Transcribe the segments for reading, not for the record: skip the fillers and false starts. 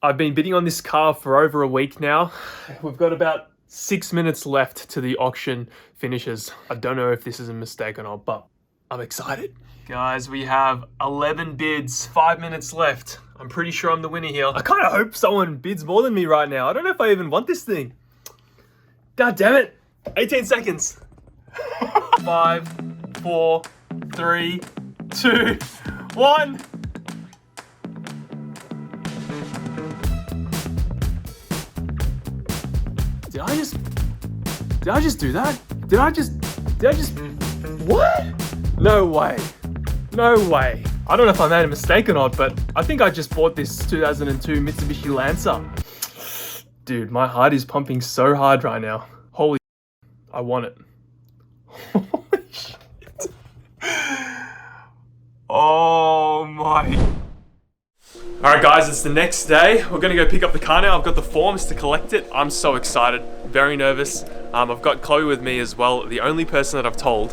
I've been bidding on this car for over a week now. We've got about 6 minutes left to the auction finishes. I don't know if this is a mistake or not, but I'm excited. Guys, we have 11 bids, 5 minutes left. I'm pretty sure I'm the winner here. I kind of hope someone bids more than me right now. I don't know if I even want this thing. God damn it. 18 seconds. 5, 4, 3, 2, 1. Did I just do that? Did I just, what? No way. No way. I don't know if I made a mistake or not, but I think I just bought this 2002 Mitsubishi Lancer. Dude, my heart is pumping so hard right now. Holy shit, I want it. Holy shit. Oh my. Alright guys, it's the next day. We're gonna go pick up the car now. I've got the forms to collect it. I'm so excited, very nervous. I've got Chloe with me as well, the only person that I've told.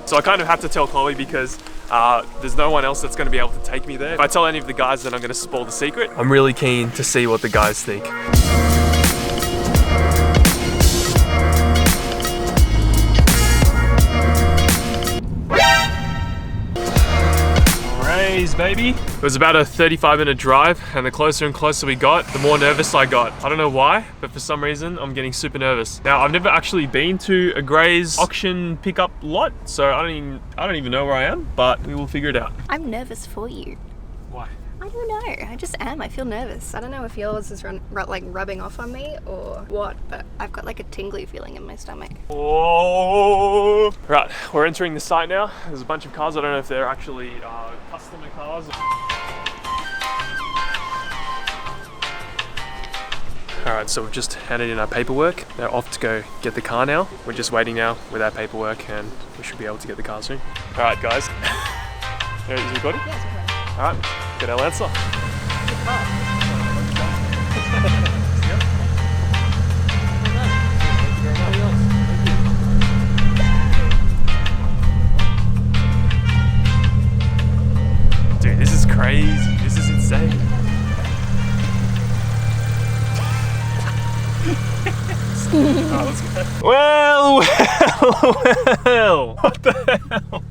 So I kind of have to tell Chloe because there's no one else that's gonna be able to take me there. If I tell any of the guys, then I'm gonna spoil the secret. I'm really keen to see what the guys think. Baby. It was about a 35-minute drive, and the closer and closer we got, the more nervous I got. I don't know why, but for some reason I'm getting super nervous. Now, I've never actually been to a Gray's auction pickup lot, so I don't even know where I am, but we will figure it out. I'm nervous for you. Why? I don't know. I just am. I feel nervous. I don't know if yours is like rubbing off on me or what, but I've got like a tingly feeling in my stomach. Oh! Right, we're entering the site now. There's a bunch of cars. I don't know if they're actually customer cars. Alright, so we've just handed in our paperwork. They're off to go get the car now. We're just waiting now with our paperwork and we should be able to get the car soon. Alright guys. Is it recording? Yeah, it's recording. Alright, get our Lancer. Dude, this is crazy. This is insane. Alright, let's go. Well. What the hell?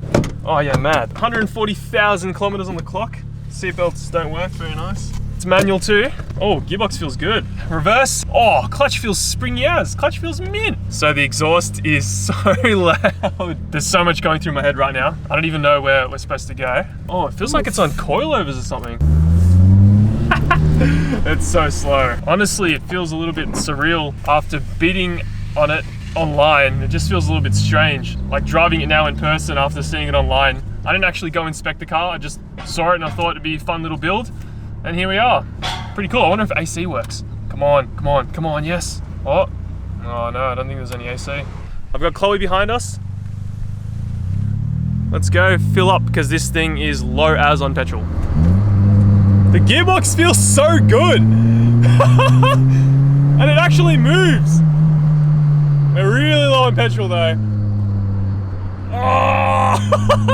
Oh yeah, mad. 140,000 kilometers on the clock. Seatbelts don't work, very nice. It's manual too. Oh, gearbox feels good. Reverse. Oh, clutch feels springy as. Clutch feels mint. So the exhaust is so loud. There's so much going through my head right now. I don't even know where we're supposed to go. Oh, it feels like it's on coilovers or something. It's so slow. Honestly, it feels a little bit surreal after bidding on it online. It just feels a little bit strange. Like driving it now in person after seeing it online. I didn't actually go inspect the car. I just saw it and I thought it'd be a fun little build. And here we are. Pretty cool. I wonder if AC works. Come on, come on, come on, yes. Oh no, I don't think there's any AC. I've got Chloe behind us. Let's go fill up because this thing is low as on petrol. The gearbox feels so good. And it actually moves. We're really low on petrol though. Oh,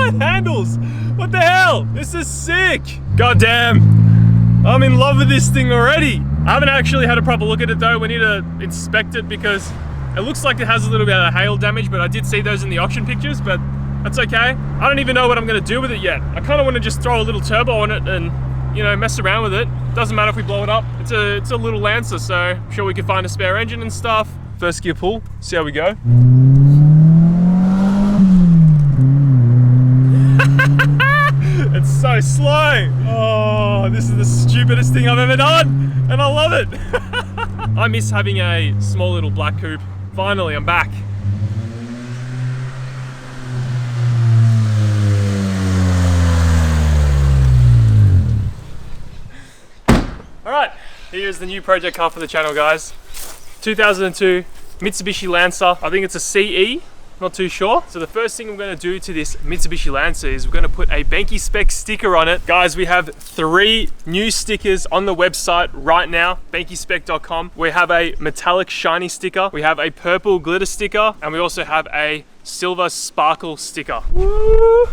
it handles. What the hell? This is sick. God damn. I'm in love with this thing already. I haven't actually had a proper look at it though. We need to inspect it because it looks like it has a little bit of hail damage, but I did see those in the auction pictures, but that's okay. I don't even know what I'm gonna do with it yet. I kind of want to just throw a little turbo on it and, you know, mess around with it. Doesn't matter if we blow it up. It's a little Lancer, so I'm sure we can find a spare engine and stuff. First gear pull, see how we go. It's so slow. Oh, this is the stupidest thing I've ever done, and I love it. I miss having a small little black coupe. Finally, I'm back. All right, here's the new project car for the channel, guys. 2002 Mitsubishi Lancer. I think it's a CE, not too sure. So the first thing I'm going to do to this Mitsubishi Lancer is we're going to put a Banky Spec sticker on it. Guys, we have 3 new stickers on the website right now, bankyspec.com. We have a metallic shiny sticker, we have a purple glitter sticker, and we also have a silver sparkle sticker. Woo!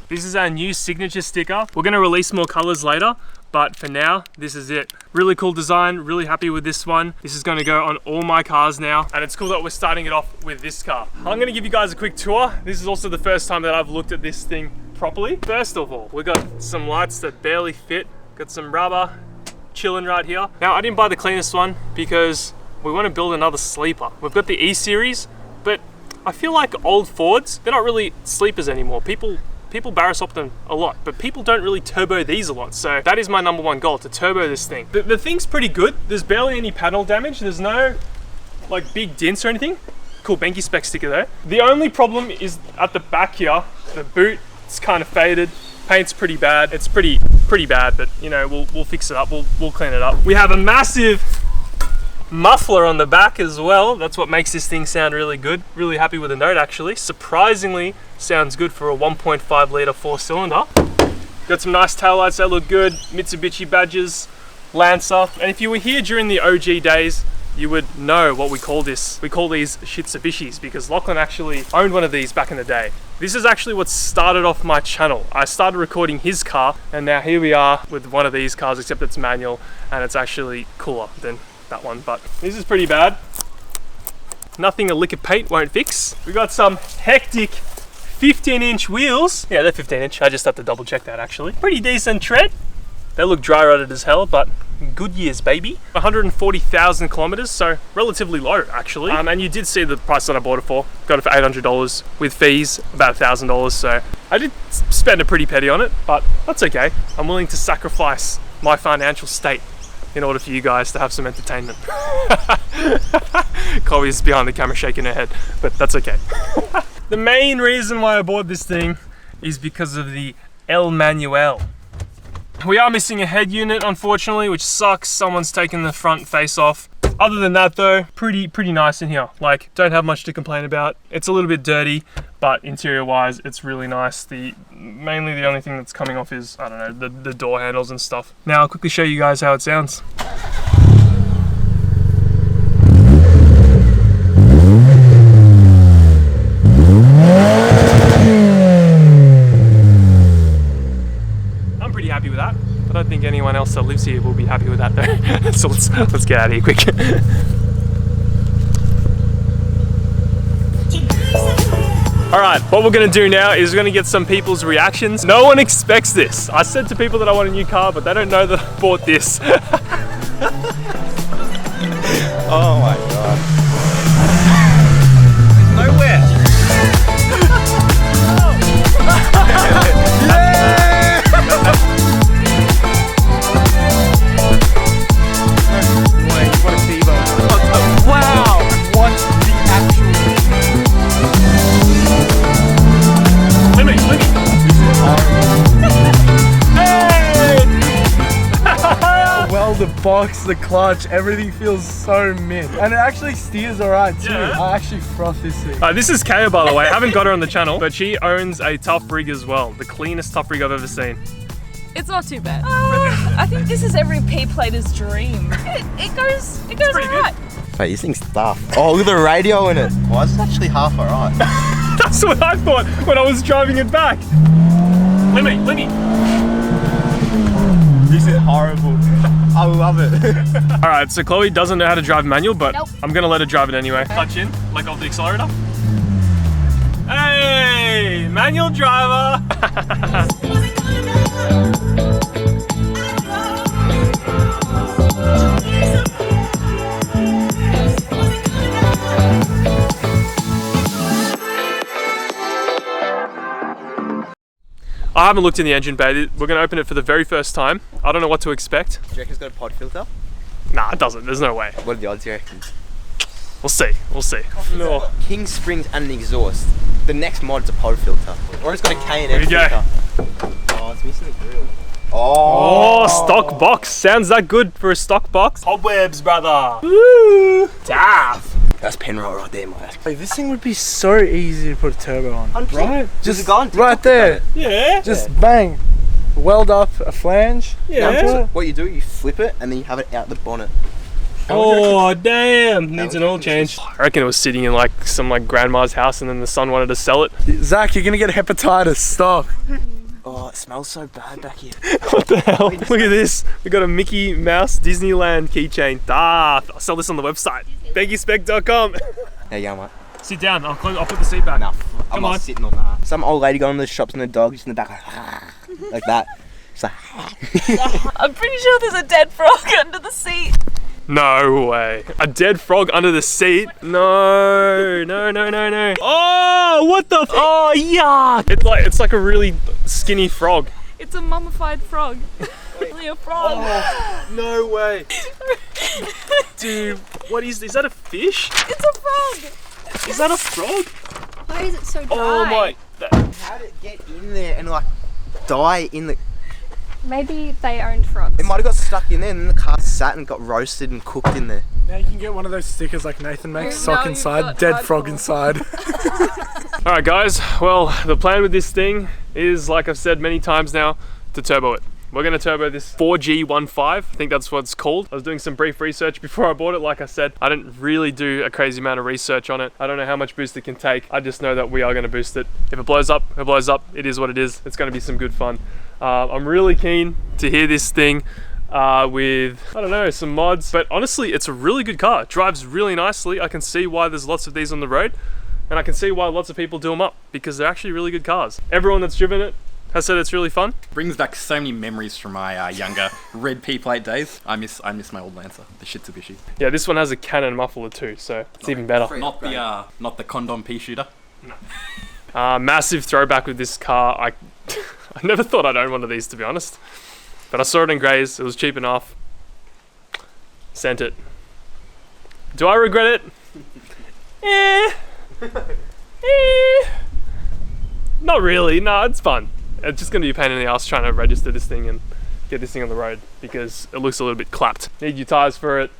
This is our new signature sticker. We're gonna release more colors later, but for now, this is it. Really cool design, really happy with this one. This is gonna go on all my cars now, and it's cool that we're starting it off with this car. I'm gonna give you guys a quick tour. This is also the first time that I've looked at this thing properly. First of all, we got some lights that barely fit. Got some rubber chilling right here. Now, I didn't buy the cleanest one because we want to build another sleeper. We've got the E-Series, but I feel like old Fords, they're not really sleepers anymore. People barrel swap them a lot, but people don't really turbo these a lot. So that is my #1 goal, to turbo this thing. The thing's pretty good. There's barely any panel damage. There's no like big dents or anything. Cool Benki spec sticker though. The only problem is at the back here, the boot, it's kind of faded. Paint's pretty bad. It's pretty bad, but you know, we'll fix it up. We'll clean it up. We have a massive muffler on the back as well. That's what makes this thing sound really good. Really happy with the note actually. Surprisingly sounds good for a 1.5 litre 4-cylinder. Got some nice taillights that look good. Mitsubishi badges, Lancer. And if you were here during the OG days, you would know what we call this. We call these Shitsubishis because Lachlan actually owned one of these back in the day. This is actually what started off my channel. I started recording his car, and now here we are with one of these cars, except it's manual and it's actually cooler than that one, but this is pretty bad. Nothing a lick of paint won't fix. We got some hectic 15-inch wheels. Yeah, they're 15-inch. I just have to double check that actually. Pretty decent tread. They look dry rotted as hell, but good years, baby. 140,000 kilometers, so relatively low actually. And you did see the price that I bought it for. Got it for $800 with fees, about $1,000. So I did spend a pretty penny on it, but that's okay. I'm willing to sacrifice my financial state in order for you guys to have some entertainment. Chloe's behind the camera shaking her head, but that's okay. The main reason why I bought this thing is because of the El Manuel. We are missing a head unit, unfortunately, which sucks. Someone's taken the front face off. Other than that though, pretty nice in here. Like, don't have much to complain about. It's a little bit dirty, but interior wise, it's really nice. Mainly the only thing that's coming off is, I don't know, the door handles and stuff. Now I'll quickly show you guys how it sounds. I'm pretty happy with that. I don't think anyone else that lives here will be happy with that though. So let's get out of here quick. Alright, what we're gonna do now is we're gonna get some people's reactions. No one expects this. I said to people that I want a new car, but they don't know that I bought this. Oh my god. Nowhere. Wow! What's the actual... Let me. Hey! Well, the box, the clutch, everything feels so mint. And it actually steers alright too. Yeah. I actually froth this thing. This is Kaya, by the way. I haven't got her on the channel, but she owns a tough rig as well. The cleanest tough rig I've ever seen. It's not too bad. I think this is every P-plater's dream. It goes pretty alright. Wait, this thing's tough. Oh, look at the radio in it. Why is it actually half alright? That's what I thought when I was driving it back. Let me. This is horrible. I love it. All right, so Chloe doesn't know how to drive manual, but Nope. I'm gonna let her drive it anyway. Clutch in, let go of the accelerator. Hey, manual driver. I haven't looked in the engine bay. We're gonna open it for the very first time. I don't know what to expect. Do you reckon it's got a pod filter? Nah, it doesn't. There's no way. What are the odds, you reckon? We'll see. No. King springs and an exhaust. The next mod's a pod filter. Or it's got a K&M There you go. filter. Oh, it's missing the grill. Oh, stock box. Sounds that good for a stock box. Cobwebs, brother. Woo! Daft. That's Penrod right there, mate. Like, this thing would be so easy to put a turbo on. 100%. Right? There's Just a guy on TikTok right there. that Yeah. Just bang. Weld up a flange. Yeah. onto it. What you do, you flip it and then you have it out the bonnet. Oh, damn. Needs was an oil change. I reckon it was sitting in like some grandma's house and then the son wanted to sell it. Zach, you're gonna get hepatitis. Stop. Oh, it smells so bad back here. What the hell? Look at this. We got a Mickey Mouse Disneyland keychain. I'll sell this on the website. BenkySpec.com. There you go, mate. Sit down. I'll put the seat back. Nah, I'm Come not on. sitting on that. Some old lady going to the shops and the dog just in the back like that. It's like I'm pretty sure there's a dead frog under the seat. No way. A dead frog under the seat? No. Oh, what the? Oh, yuck. It's like a really skinny frog. It's a mummified frog. Really a frog. Oh, no way. Dude, what is that a fish? It's a frog. Is that a frog? Why is it so dry? Oh my. how did it get in there and like die in the... Maybe they owned frogs. It might have got stuck in there and then the car sat and got roasted and cooked in there. Now you can get one of those stickers like Nathan makes. No, Sock you've inside, got dead hardcore. frog inside. Alright guys, well the plan with this thing is, like I've said many times now, to turbo it. We're going to turbo this 4G15, I think that's what it's called. I was doing some brief research before I bought it. Like I said, I didn't really do a crazy amount of research on it. I don't know how much boost it can take. I just know that we are going to boost it. If it blows up, it blows up. It is what it is. It's going to be some good fun. I'm really keen to hear this thing with, I don't know, some mods. But honestly, it's a really good car. It drives really nicely. I can see why there's lots of these on the road. And I can see why lots of people do them up, because they're actually really good cars. Everyone that's driven it has said it's really fun. Brings back so many memories from my younger red P-plate days. I miss my old Lancer, the Shitsubishi. Yeah, this one has a Canon muffler too, so it's even better. Not the condom pea shooter. Massive throwback with this car. I never thought I'd own one of these, to be honest. But I saw it in greys, it was cheap enough. Sent it. Do I regret it? Not really, no, it's fun. It's just going to be a pain in the ass trying to register this thing and get this thing on the road because it looks a little bit clapped. Need your tyres for it.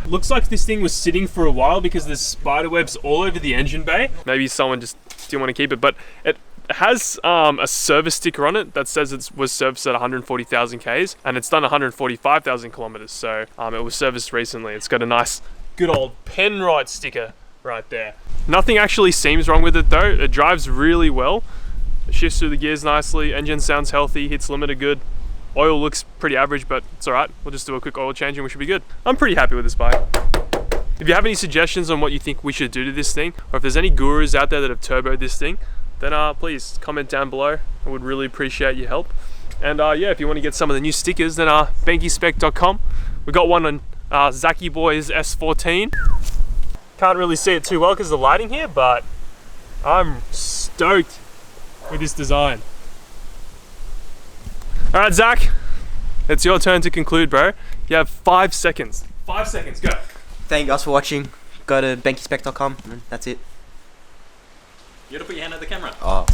Looks like this thing was sitting for a while because there's spider webs all over the engine bay. Maybe someone just didn't want to keep it, but it has a service sticker on it that says it was serviced at 140,000 Ks and it's done 145,000 kilometers. So it was serviced recently. It's got a nice, good old Penrite sticker right there. Nothing actually seems wrong with it though. It drives really well. It shifts through the gears nicely. Engine sounds healthy. Hits limiter good. Oil looks pretty average, but it's all right. We'll just do a quick oil change and we should be good. I'm pretty happy with this bike. If you have any suggestions on what you think we should do to this thing, or if there's any gurus out there that have turboed this thing, then please comment down below. I would really appreciate your help. And yeah, if you want to get some of the new stickers, then BenkySpec.com. We got one on Zaki Boy's S14. Can't really see it too well because of the lighting here, but I'm stoked with this design. All right, Zach, it's your turn to conclude, bro. You have 5 seconds. 5 seconds, go. Thank you guys for watching. Go to BenkySpec.com and that's it. You gotta put your hand on the camera. Oh.